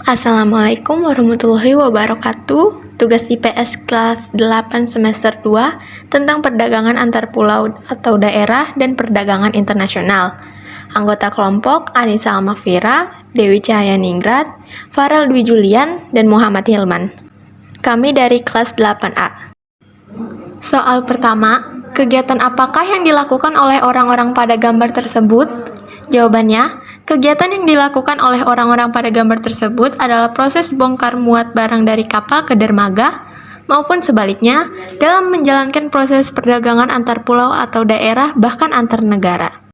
Assalamualaikum warahmatullahi wabarakatuh. Tugas IPS kelas 8 semester 2 tentang perdagangan antar pulau atau daerah dan perdagangan internasional. Anggota kelompok Anissa Almafira, Dewi Cahayaningrat, Farel Dwi Julian, dan Muhammad Hilman. Kami dari kelas 8A. Soal pertama, kegiatan apakah yang dilakukan oleh orang-orang pada gambar tersebut? Jawabannya, kegiatan yang dilakukan oleh orang-orang pada gambar tersebut adalah proses bongkar muat barang dari kapal ke dermaga, maupun sebaliknya, dalam menjalankan proses perdagangan antar pulau atau daerah, bahkan antar negara.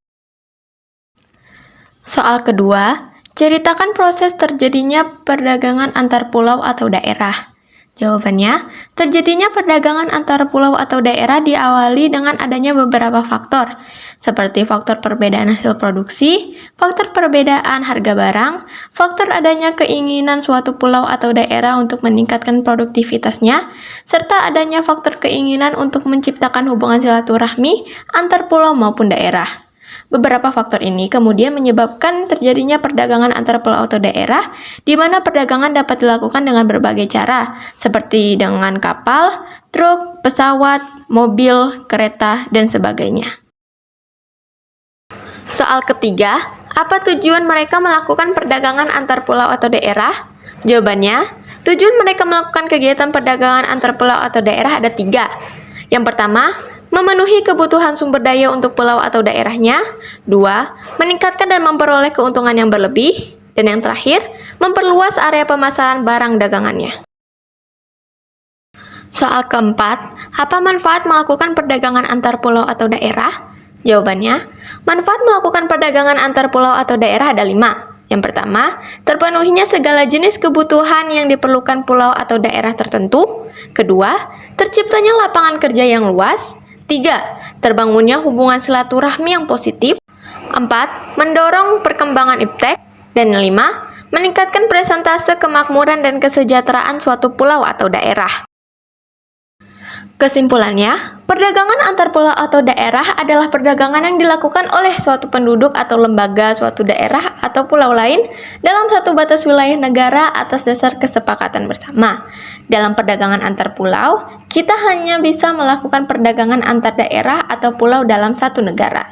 Soal kedua, ceritakan proses terjadinya perdagangan antar pulau atau daerah. Jawabannya, terjadinya perdagangan antar pulau atau daerah diawali dengan adanya beberapa faktor, seperti faktor perbedaan hasil produksi, faktor perbedaan harga barang, faktor adanya keinginan suatu pulau atau daerah untuk meningkatkan produktivitasnya, serta adanya faktor keinginan untuk menciptakan hubungan silaturahmi antar pulau maupun daerah. Beberapa faktor ini kemudian menyebabkan terjadinya perdagangan antar pulau atau daerah, di mana perdagangan dapat dilakukan dengan berbagai cara, seperti dengan kapal, truk, pesawat, mobil, kereta, dan sebagainya. Soal ketiga, apa tujuan mereka melakukan perdagangan antar pulau atau daerah? Jawabannya, tujuan mereka melakukan kegiatan perdagangan antar pulau atau daerah ada 3. Yang pertama, memenuhi kebutuhan sumber daya untuk pulau atau daerahnya. 2. Meningkatkan dan memperoleh keuntungan yang berlebih. Dan yang terakhir, memperluas area pemasaran barang dagangannya. Soal keempat, apa manfaat melakukan perdagangan antar pulau atau daerah? Jawabannya, manfaat melakukan perdagangan antar pulau atau daerah ada 5. Yang pertama, terpenuhinya segala jenis kebutuhan yang diperlukan pulau atau daerah tertentu. Kedua, terciptanya lapangan kerja yang luas. 3. Terbangunnya hubungan silaturahmi yang positif. 4. Mendorong perkembangan iptek. Dan 5. Meningkatkan presentase kemakmuran dan kesejahteraan suatu pulau atau daerah. Kesimpulannya, perdagangan antar pulau atau daerah adalah perdagangan yang dilakukan oleh suatu penduduk atau lembaga suatu daerah atau pulau lain dalam satu batas wilayah negara atas dasar kesepakatan bersama. Dalam perdagangan antar pulau, kita hanya bisa melakukan perdagangan antar daerah atau pulau dalam satu negara.